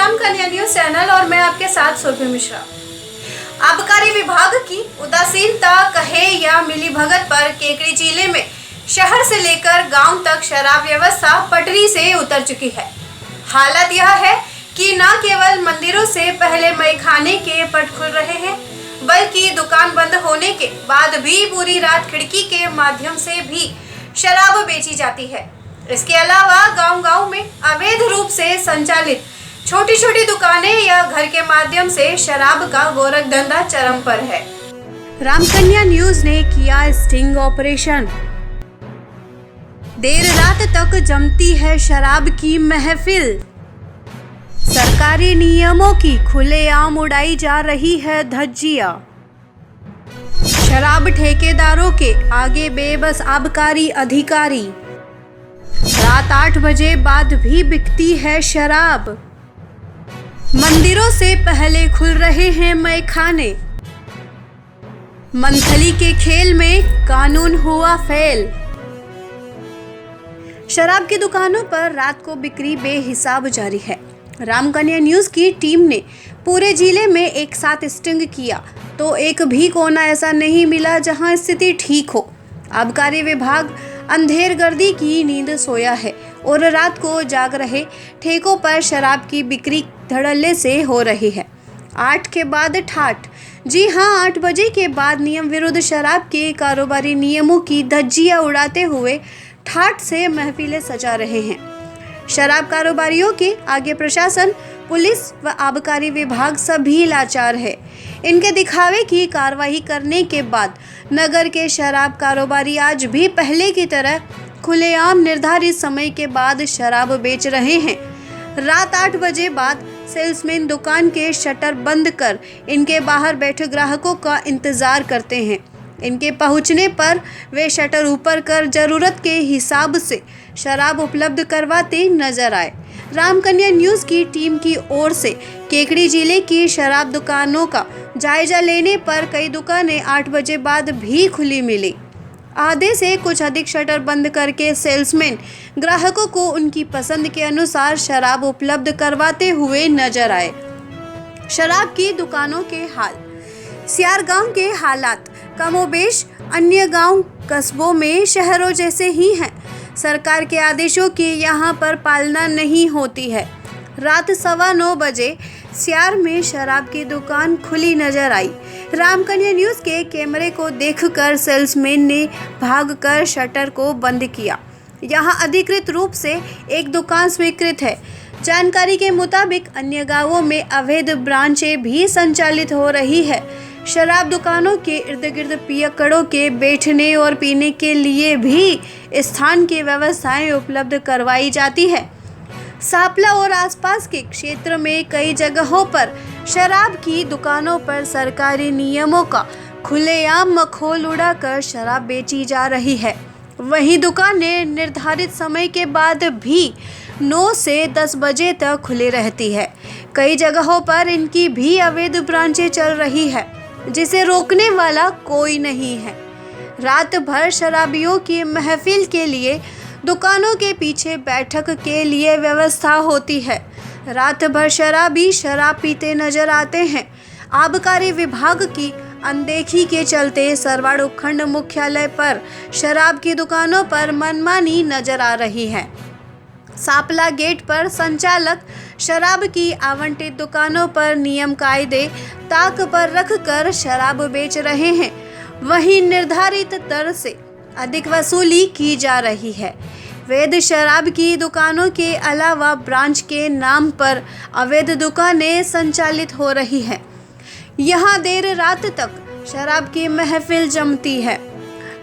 राम कन्या news channel और मैं आपके साथ सुरभि मिश्रा। आबकारी विभाग की उदासीनता कहे या मिलीभगत पर केकड़ी जिले में शहर से लेकर गांव तक शराब व्यवस्था पटरी से उतर चुकी है। हालत यह है कि न केवल मंदिरों से पहले मैखाने के पट खुल रहे हैं, बल्कि दुकान बंद होने के बाद भी पूरी रात खिड़की के माध्यम से भी शराब बेची जाती है। इसके अलावा गांव-गांव में अवैध रूप से संचालित छोटी छोटी दुकानें या घर के माध्यम से शराब का गोरख धंधा चरम पर है। रामकन्या न्यूज ने किया स्टिंग ऑपरेशन। देर रात तक जमती है शराब की महफिल। सरकारी नियमों की खुलेआम उड़ाई जा रही है धज्जियां। शराब ठेकेदारों के आगे बेबस आबकारी अधिकारी। रात 8 बजे बाद भी बिकती है शराब। मंदिरों से पहले खुल रहे हैं मैखाने। मंथली के खेल में कानून हुआ फेल। शराब की दुकानों पर रात को बिक्री बेहिसाब जारी है। रामकन्या न्यूज की टीम ने पूरे जिले में एक साथ स्टिंग किया तो एक भी कोना ऐसा नहीं मिला जहां स्थिति ठीक हो। आबकारी विभाग अंधेरगर्दी की नींद सोया है और रात को जाग रहे ठेकों पर शराब की बिक्री धड़ल्ले से हो रही है। 8 के बाद ठाठ। जी हां, 8 बजे के बाद नियम विरुद्ध शराब के कारोबारी नियमों की धज्जियां उड़ाते हुए ठाठ से महफिलें सजा रहे हैं। शराब कारोबारियों के आगे प्रशासन, पुलिस व आबकारी विभाग सभी लाचार है। इनके दिखावे की कार्रवाई करने के बाद नगर के शराब कारोबारी आज भी पहले की तरह खुलेआम निर्धारित समय के बाद शराब बेच रहे हैं। रात 8 बजे बाद सेल्समैन दुकान के शटर बंद कर इनके बाहर बैठे ग्राहकों का इंतजार करते हैं। इनके पहुंचने पर वे शटर ऊपर कर जरूरत के हिसाब से शराब उपलब्ध करवाते नजर आए। रामकन्या न्यूज की टीम की ओर से केकड़ी जिले की शराब दुकानों का जायजा लेने पर कई दुकानें 8 बजे बाद भी खुली मिली। आधे से कुछ अधिक शटर बंद करके सेल्समैन ग्राहकों को उनकी पसंद के अनुसार शराब उपलब्ध करवाते हुए नजर आए। शराब की दुकानों के हाल। सियार गांव के हालात कमोबेश अन्य गांव कस्बों में शहरों जैसे ही हैं। सरकार के आदेशों की यहां पर पालना नहीं होती है। रात 9:15 बजे सियार में शराब की दुकान खुली नजर आई। रामकन्या न्यूज के कैमरे को देखकर सेल्समैन ने भागकर शटर को बंद किया। यहां अधिकृत रूप से एक दुकान स्वीकृत है। जानकारी के मुताबिक अन्य गांवों में अवैध ब्रांचें भी संचालित हो रही है। शराब दुकानों के इर्द गिर्द पियक्कड़ों के बैठने और पीने के लिए भी स्थान की व्यवस्थाएं उपलब्ध करवाई जाती है। सापला और आसपास के क्षेत्र में कई जगहों पर शराब की दुकानों पर सरकारी नियमों का खुलेआम मखौल उड़ाकर शराब बेची जा रही है। वहीं दुकानें निर्धारित समय के बाद भी 9 से 10 बजे तक खुली रहती है। कई जगहों पर इनकी भी अवैध ब्रांचें चल रही है, जिसे रोकने वाला कोई नहीं है। रात भर शराबियों की महफिल के लिए दुकानों के पीछे बैठक के लिए व्यवस्था होती है। रात भर शराबी शराब पीते नजर आते हैं। आबकारी विभाग की अनदेखी के चलते सरवाड़ उपखंड मुख्यालय पर शराब की दुकानों पर मनमानी नजर आ रही है। सापला गेट पर संचालक शराब की आवंटित दुकानों पर नियम कायदे ताक पर रखकर शराब बेच रहे हैं। वहीं निर्धारित दर से अधिक वसूली की जा रही है। वैध शराब की दुकानों के अलावा ब्रांच के नाम पर अवैध दुकानें संचालित हो रही हैं। यहां देर रात तक शराब की महफिल जमती है।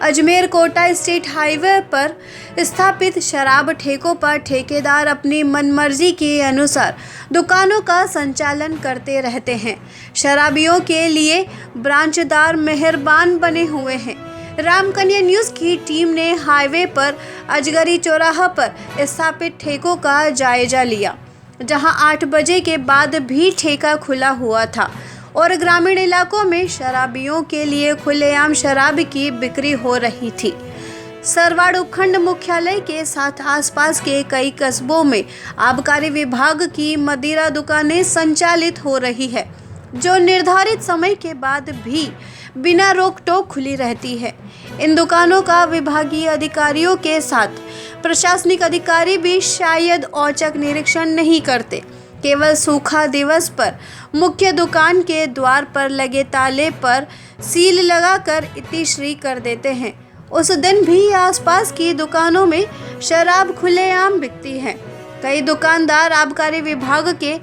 अजमेर कोटा स्टेट हाईवे पर स्थापित शराब ठेकों पर ठेकेदार अपनी मनमर्जी के अनुसार दुकानों का संचालन करते रहते हैं। शराबियों के लिए ब्रांचदार मेहरबान बने हुए हैं। रामकन्या न्यूज की टीम ने हाईवे पर अजगरी चौराहा पर स्थापित ठेकों का जायजा लिया, जहां 8 बजे के बाद भी ठेका खुला हुआ था और ग्रामीण इलाकों में शराबियों के लिए खुलेआम शराब की बिक्री हो रही थी। सरवाड़ उपखंड मुख्यालय के साथ आसपास के कई कस्बों में आबकारी विभाग की मदिरा दुकानें संचालित हो रही है, जो निर्धारित समय के बाद भी बिना रोक टोक खुली रहती है। इन दुकानों का विभागीय अधिकारियों के साथ प्रशासनिक अधिकारी भी शायद औचक निरीक्षण नहीं करते। केवल सूखा दिवस पर मुख्य दुकान के द्वार पर लगे ताले पर सील लगाकर इतिश्री कर देते हैं। उस दिन भी आसपास की दुकानों में शराब खुलेआम बिकती है। कई दुकानदार आबकारी विभाग के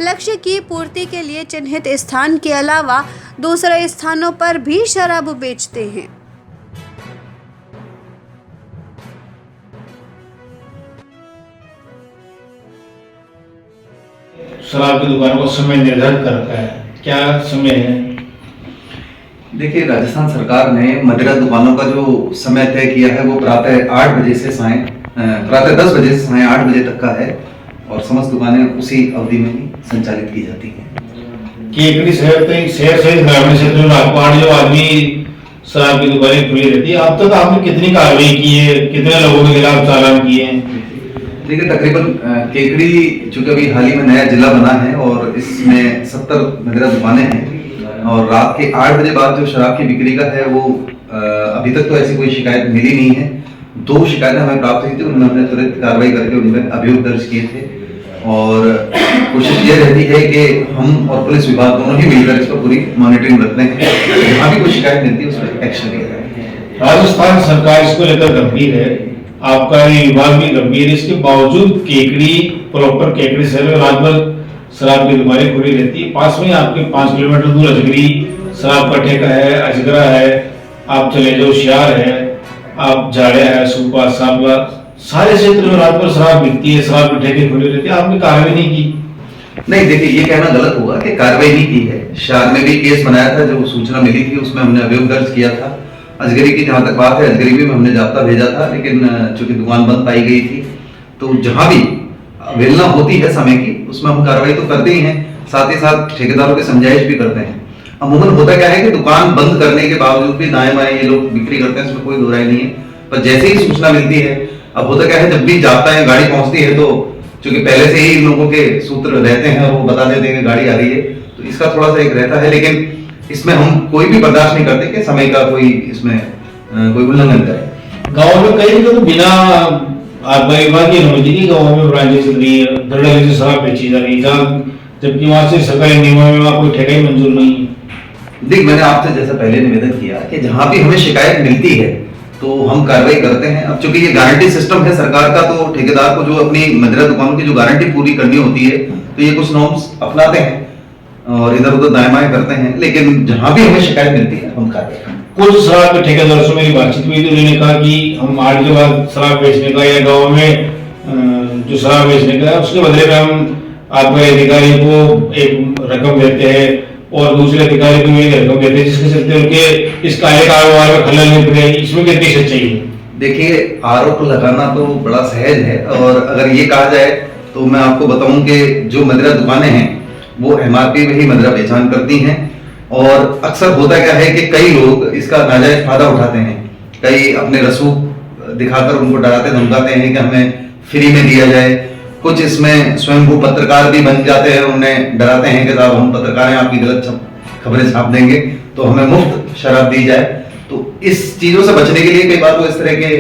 लक्ष्य की पूर्ति के लिए चिन्हित स्थान के अलावा दूसरे स्थानों पर भी शराब बेचते हैं। शराब की दुकान को समय निर्धारित कर रखा है, क्या समय है? देखिए, राजस्थान सरकार ने मदिरा दुकानों का जो समय तय किया है वो प्रातः 8 बजे से प्रातः 10 बजे से साय 8 बजे तक का है और समस्त दुकानें उसी अवधि में ही संचालित की जाती हैं। केकड़ी शहर सहित ग्रामीण क्षेत्रों में आपको 8 जो आदमी शराब की दुकानें खुली रहती है। अब तक आपने कितनी कार्रवाई की है, कितने लोगों के खिलाफ चालान किए हैं? देखिए, तकरीबन केकड़ी चूंकि अभी हाल ही में नया जिला बना है और इसमें 70 मदिरा दुकानें हैं और रात के 8 बजे बाद जो शराब की बिक्री का है वो अभी तक तो ऐसी कोई शिकायत मिली नहीं है। 2 शिकायतें हमें प्राप्त हुई थी, उनमें हमने तुरंत कार्रवाई करके उनमें अभियोग दर्ज किए थे और कोशिश ये रहती है कि हम और पुलिस विभाग दोनों ही मिलकर इस पर पूरी मॉनिटरिंग रखते हैं। जहाँ भी कोई शिकायत मिलती है उस पर एक्शन लिया जाए। राजस्थान सरकार इसको लेकर गंभीर है, आबकारी विभाग भी गंभीर है। इसके बावजूद केकड़ी प्रॉपर केकड़ी शहर में रात भर शराब की दुकानें खुली रहती है। पास में आपके 5 किलोमीटर दूर अजगरी शराब का ठेका है, अजगरा है, आप चले जाओ शियार है, आप झाड़िया है, सूपा सांबला, सारे क्षेत्र में रात भर शराब बिकती है, शराब के ठेके खुले रहते हैं। आपने कार्रवाई नहीं की? नहीं, देखिए, ये कहना गलत होगा कि कार्रवाई नहीं की है। शियार में भी केस बनाया था, जो सूचना मिली थी उसमें हमने अभियोग दर्ज किया था। अजगरी की जहां तक बात है, अजगरी में हमने जाब्ता भेजा था, लेकिन चूंकि दुकान बंद पाई गई थी तो जहां भी अवहेलना होती है समय की उसमें हम कार्रवाई तो करते ही हैं, साथ ही साथ ठेकेदारों की समझाइश भी करते हैं। अमूमन होता क्या है कि दुकान बंद करने के बावजूद भी दाएं बाएं ये लोग बिक्री करते हैं, इसमें कोई दो राय नहीं है। पर जैसे ही सूचना मिलती है, अब होता क्या है, जब भी जाता है गाड़ी पहुंचती है तो चूंकि पहले से ही इन लोगों के सूत्र रहते हैं और वो बता देते हैं कि गाड़ी आ रही है, तो इसका थोड़ा सा एक रहता है। लेकिन इसमें हम कोई भी बर्दाश्त नहीं करते कि समय का कोई इसमें कोई उल्लंघन करे। गाँव में कई तो बिना आबकारी विभाग की अनुमति की गाँव में ब्रांचें चल रही है, धड़ल्ले से शराब बेची जा रही है, जबकि वहां से सरकारी नियमों में वहां कोई ठेका ही मंजूर नहीं है। देख, मैंने आपसे जैसा पहले निवेदन किया कि जहां भी हमें शिकायत मिलती है तो हम कार्रवाई करते हैं। अब चूंकि ये गारंटी सिस्टम है सरकार का, तो ठेकेदार को जो अपनी मदिरा दुकानों की जो गारंटी पूरी करनी होती है तो ये कुछ नॉर्म्स अपनाते हैं और इधर उधर दाएं बाएं करते हैं। लेकिन जहां भी हमें शिकायत मिलती है हम कार्रवाई करते हैं। कुछ शराब के ठेकेदारों से मेरी बातचीत हुई थी, उन्होंने कहा कि हम 8 के बाद शराब बेचने का या गाँव में जो शराब बेचने का है उसके बदले में हम आपके अधिकारी को एक रकम देते हैं और दूसरे अधिकारी को एक रकम देते हैं, जिसके चलते उनके इस काले कारोबार में खलल नहीं पड़े। इसमें कितनी सच्चाई है? देखिए, आरोप लगाना तो बड़ा सहज है और अगर ये कहा जाए तो मैं आपको बताऊं कि जो मदिरा दुकानें हैं वो MRP में ही मदिरा पहचान करती हैं और अक्सर होता क्या है कि कई लोग इसका नाजायज फायदा उठाते हैं। कई अपने रसूख दिखाकर उनको डराते धमकाते हैं कि हमें फ्री में दिया जाए। कुछ इसमें स्वयंभू पत्रकार भी बन जाते हैं, उन्हें डराते हैं कि साहब हम पत्रकार हैं, आपकी गलत खबरें छाप देंगे तो हमें मुफ्त शराब दी जाए। तो इस चीजों से बचने के लिए कई बार वो इस तरह के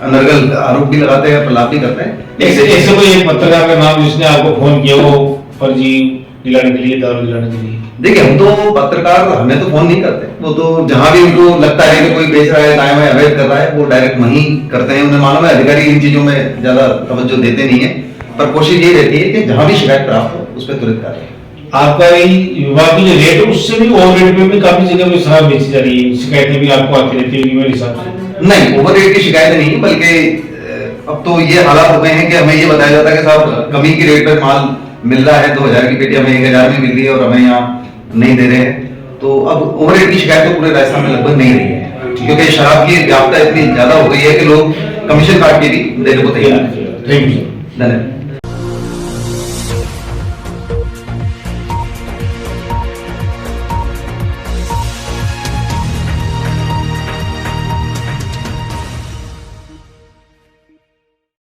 अनर्गल आरोप भी लगाते हैं, प्रलाप भी करते हैं। ऐसे कोई एक पत्रकार का नाम जिसने आपको फोन किया वो फर्जी दिलाने के लिए, दारू दिलाने के लिए? देखिए, हम तो पत्रकार हमें तो फोन नहीं करते, वो तो जहां भी उनको लगता है कि कोई बेच रहा है, दाएं बाएं अवैध कर रहा है, वो डायरेक्ट वहीं करते हैं। उन्हें मालूम है अधिकारी इन चीजों में ज्यादा तवज्जो देते नहीं है, पर कोशिश ये रहती है कि जहां भी शिकायत प्राप्त हो उस पर तुरंत कार्रवाई। आबकारी विभाग की जो रेट है उससे भी ओवर रेट में भी काफी जगह पे शराब बेची जा रही है, शिकायतें भी आपको आती रहती है मेरे हिसाब से? नहीं, ओवर रेट की शिकायत नहीं, बल्कि अब तो ये हालात हो गए हैं कि हमें ये बताया जाता है कि साहब कमी की रेट पर माल मिल रहा है, 2000 की पेटी हमें 1000 में मिल रही है और हमें यहाँ नहीं दे रहे हैं। तो अब ओवर रेट की शिकायत तो पूरे राजस्थान में लगभग नहीं रही है, क्योंकि शराब की व्यापकता इतनी ज्यादा हो गई है कि लोग कमीशन काट के भी देने को तैयार हैं। Thank you. धन्यवाद।